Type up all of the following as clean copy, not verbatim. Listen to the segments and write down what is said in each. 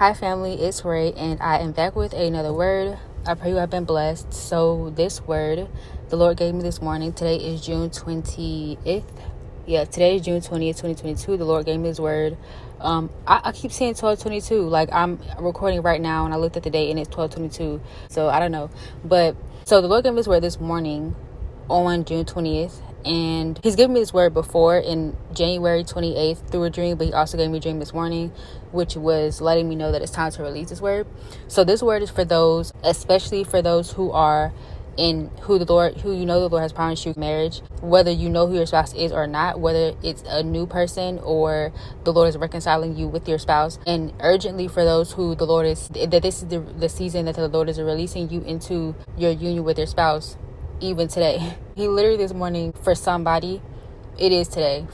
Hi family, it's Rhae and I am back with another word. I pray you have been blessed. So this word the Lord gave me this morning. Today is June 20th. Yeah, today is June 20th, 2022. The Lord gave me this word. I keep saying 12:22. Like I'm recording right now and I looked at the date and it's 12:22. So I don't know. But so the Lord gave me this word this morning on June 20th. And he's given me this word before in January 28th through a dream, but he also gave me a dream this morning, which was letting me know that it's time to release this word. So this word is for those, especially for those who are who the Lord has promised you marriage, whether you know who your spouse is or not, whether it's a new person or the Lord is reconciling you with your spouse. And urgently for those who the Lord is, that this is the season that the Lord is releasing you into your union with your spouse. Even today, he literally this morning, for somebody it is today,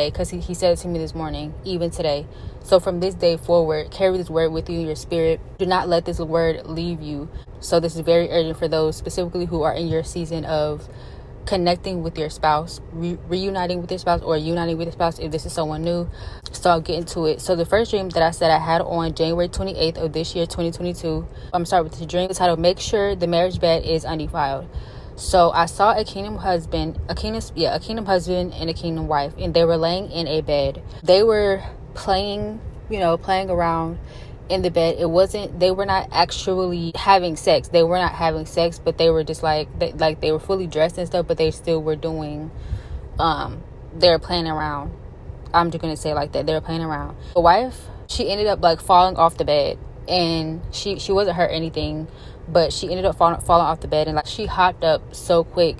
because he said it to me this morning, even today. So from this day forward, carry this word with you in your spirit. Do not let this word leave you. So this is very urgent for those specifically who are in your season of connecting with your spouse, reuniting with your spouse, or uniting with your spouse if this is someone new. So I'll get into it. So the first dream that I said I had on January 28th of this year, 2022, I'm sorry, with the dream titled "Make Sure the Marriage Bed is Undefiled." So I saw a kingdom husband and a kingdom wife, and they were laying in a bed. They were playing around in the bed. They were not actually having sex. But they were just they were fully dressed and stuff, but they still were doing, they were playing around. I'm just going to say it like that. They were playing around. The wife, she ended up falling off the bed, and she wasn't hurt or anything, but she ended up falling off the bed, and she hopped up so quick,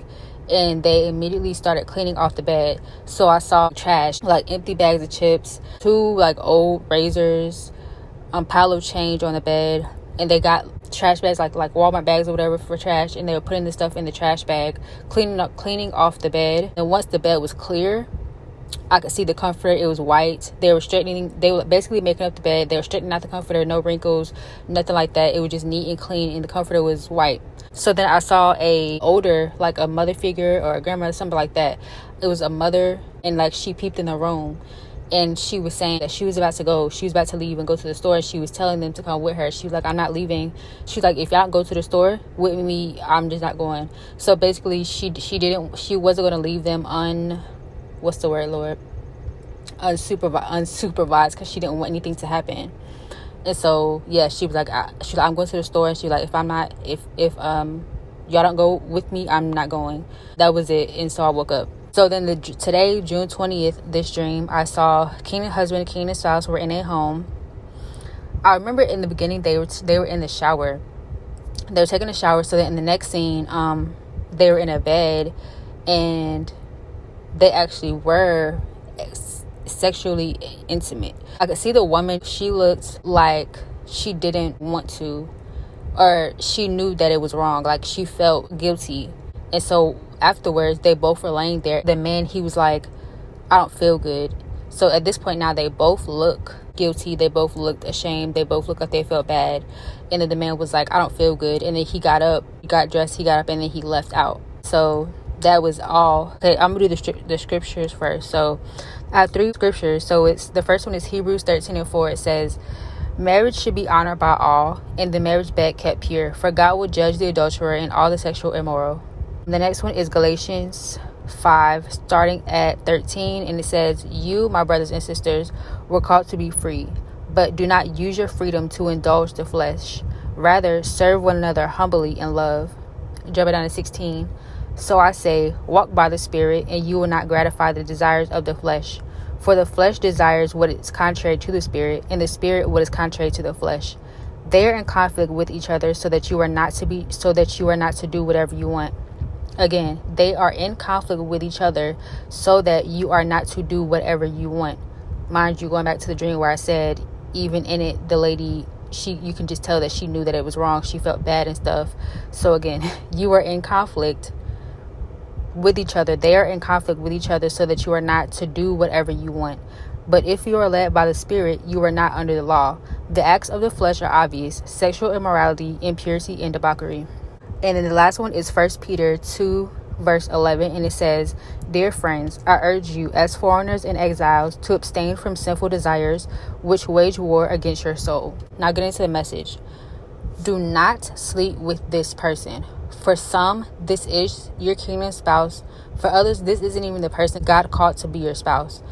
and they immediately started cleaning off the bed. So I saw trash, empty bags of chips, two old razors, pile of change on the bed, and they got trash bags like Walmart bags or whatever for trash, and they were putting the stuff in the trash bag, cleaning off the bed. And once the bed was clear, I could see the comforter. It was white. They were basically making up the bed. They were straightening out the comforter, no wrinkles, nothing like that. It was just neat and clean, and the comforter was white. So then I saw a mother figure or a grandmother, something like that. It was a mother, and she peeped in the room, and she was saying that she was about to leave and go to the store. She was telling them to come with her. She was like, "I'm not leaving." She's like, "If y'all don't go to the store with me, I'm just not going." So basically she wasn't going to leave them unsupervised, because she didn't want anything to happen. And so yeah, she was like, "I'm going to the store." And she was like, if y'all don't go with me, I'm not going." That was it. And so I woke up. So then today, June 20th, this dream, I saw king and husband and king and spouse were in a home. I remember in the beginning they were in the shower. They were taking a shower. So then in the next scene, they were in a bed, and they actually were sexually intimate. I could see the woman. She looked like she didn't want to, or she knew that it was wrong. She felt guilty. And so afterwards, they both were laying there. The man, he was like, "I don't feel good." So at this point now, they both look guilty. They both looked ashamed. They both looked like they felt bad. And then the man was like, "I don't feel good." And then he got up, he got dressed, he got up, and then he left out. So that was all. Okay, I'm gonna do the scriptures first. So I have 3 scriptures. So the first one is Hebrews 13:4. It says, "Marriage should be honored by all, and the marriage bed kept pure, for God will judge the adulterer and all the sexual immoral." The next one is Galatians 5, starting at 13, and it says, "You, my brothers and sisters, were called to be free, but do not use your freedom to indulge the flesh. Rather, serve one another humbly in love." Jump it down to 16. "So I say, walk by the Spirit, and you will not gratify the desires of the flesh. For the flesh desires what is contrary to the Spirit, and the Spirit what is contrary to the flesh. They are in conflict with each other, so that you are not to do whatever you want." Again, they are in conflict with each other, so that you are not to do whatever you want. Mind you, going back to the dream where I said, even in it, the lady, you can just tell that she knew that it was wrong. She felt bad and stuff. So again, you are in conflict with each other. They are in conflict with each other, so that you are not to do whatever you want. But if you are led by the Spirit, you are not under the law. The acts of the flesh are obvious: sexual immorality, impurity, and debauchery. And then the last one is 1 Peter 2, verse 11, and it says, "Dear friends, I urge you as foreigners and exiles to abstain from sinful desires which wage war against your soul." Now get into the message. Do not sleep with this person. For some, this is your kingdom spouse. For others, this isn't even the person God called to be your spouse.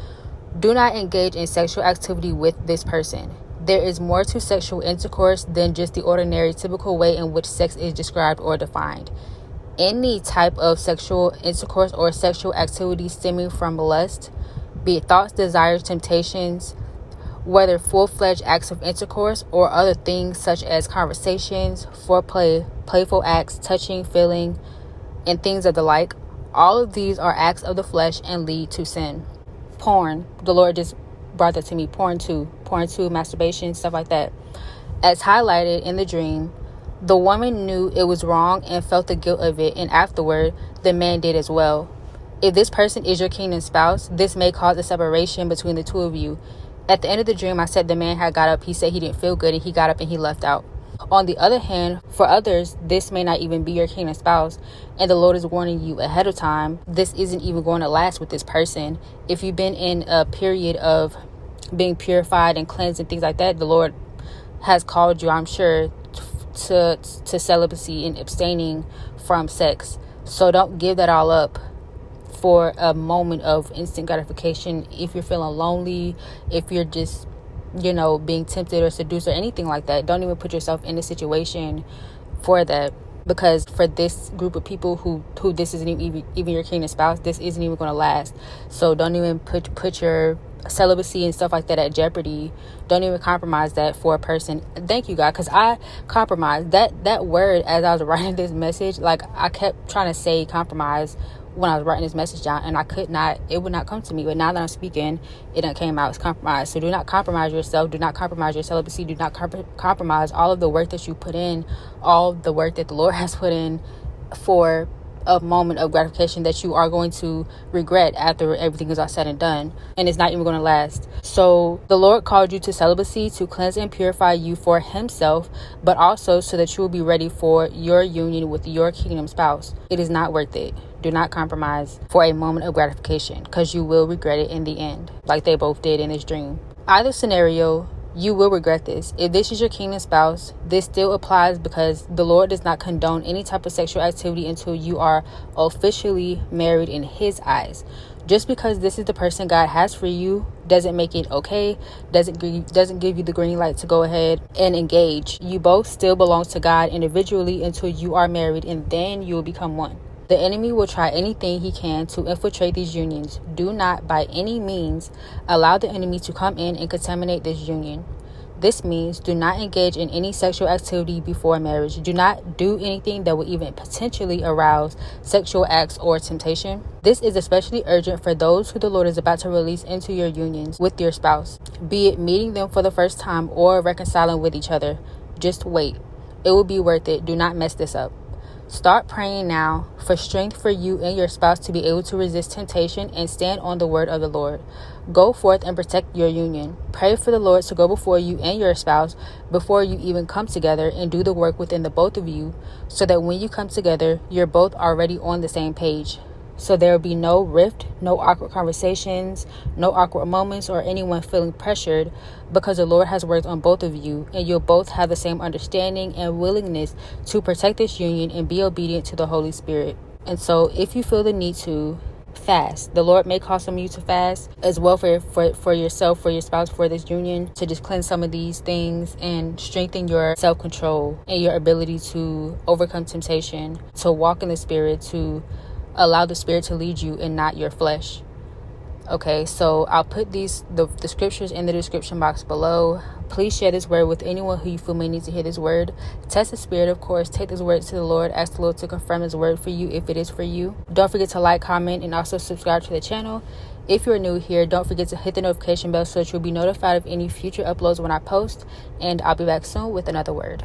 Do not engage in sexual activity with this person. There is more to sexual intercourse than just the ordinary, typical way in which sex is described or defined. Any type of sexual intercourse or sexual activity stemming from lust, be it thoughts, desires, temptations, whether full-fledged acts of intercourse or other things such as conversations, foreplay, playful acts, touching, feeling, and things of the like, all of these are acts of the flesh and lead to sin. Porn, the Lord just brought that to me. Porn too, masturbation, stuff like that. As highlighted in the dream, the woman knew it was wrong and felt the guilt of it, and afterward, the man did as well. If this person is your kingdom spouse, this may cause a separation between the two of you. At the end of the dream, I said the man had got up. He said he didn't feel good, and he got up and he left out. On the other hand, for others, this may not even be your kingdom spouse, and the Lord is warning you ahead of time, this isn't even going to last with this person. If you've been in a period of being purified and cleansed and things like that, the Lord has called you, I'm sure, to celibacy and abstaining from sex. So don't give that all up for a moment of instant gratification. If you're feeling lonely, if you're just being tempted or seduced or anything like that, don't even put yourself in a situation for that, because for this group of people who this isn't even your kingdom spouse, this isn't even going to last. So don't even put your celibacy and stuff like that at jeopardy. Don't even compromise that for a person. Thank you, God, because I compromised that word as I was writing this message. Like, I kept trying to say compromise when I was writing this message down, and I could not. It would not come to me. But now that I'm speaking, it done came out. It's compromise. So do not compromise yourself. Do not compromise your celibacy. Do not compromise all of the work that you put in, all of the work that the Lord has put in for a moment of gratification that you are going to regret after everything is all said and done, and it's not even going to last. So the Lord called you to celibacy to cleanse and purify you for himself, but also so that you will be ready for your union with your kingdom spouse. It is not worth it. Do not compromise for a moment of gratification, because you will regret it in the end, like they both did in this dream. Either scenario, you will regret this. If this is your kingdom spouse, this still applies, because the Lord does not condone any type of sexual activity until you are officially married in his eyes. Just because this is the person God has for you doesn't make it okay, doesn't give you the green light to go ahead and engage. You both still belong to God individually until you are married, and then you will become one. The enemy will try anything he can to infiltrate these unions. Do not, by any means, allow the enemy to come in and contaminate this union. This means do not engage in any sexual activity before marriage. Do not do anything that will even potentially arouse sexual acts or temptation. This is especially urgent for those who the Lord is about to release into your unions with your spouse, be it meeting them for the first time or reconciling with each other. Just wait. It will be worth it. Do not mess this up. Start praying now for strength for you and your spouse to be able to resist temptation and stand on the word of the Lord. Go forth and protect your union. Pray for the Lord to go before you and your spouse before you even come together, and do the work within the both of you, so that when you come together, you're both already on the same page. So there will be no rift, no awkward conversations, no awkward moments, or anyone feeling pressured, because the Lord has worked on both of you, and you'll both have the same understanding and willingness to protect this union and be obedient to the Holy Spirit. And so if you feel the need to fast, the Lord may call some of you to fast as well for yourself, for your spouse, for this union, to just cleanse some of these things and strengthen your self-control and your ability to overcome temptation, to walk in the Spirit, to allow the Spirit to lead you and not your flesh. Okay, so I'll put the scriptures in the description box below. Please share this word with anyone who you feel may need to hear this word. Test the Spirit, of course. Take this word to the Lord. Ask the Lord to confirm his word for you if it is for you. Don't forget to like, comment, and also subscribe to the channel. If you're new here, don't forget to hit the notification bell so that you'll be notified of any future uploads when I post. And I'll be back soon with another word.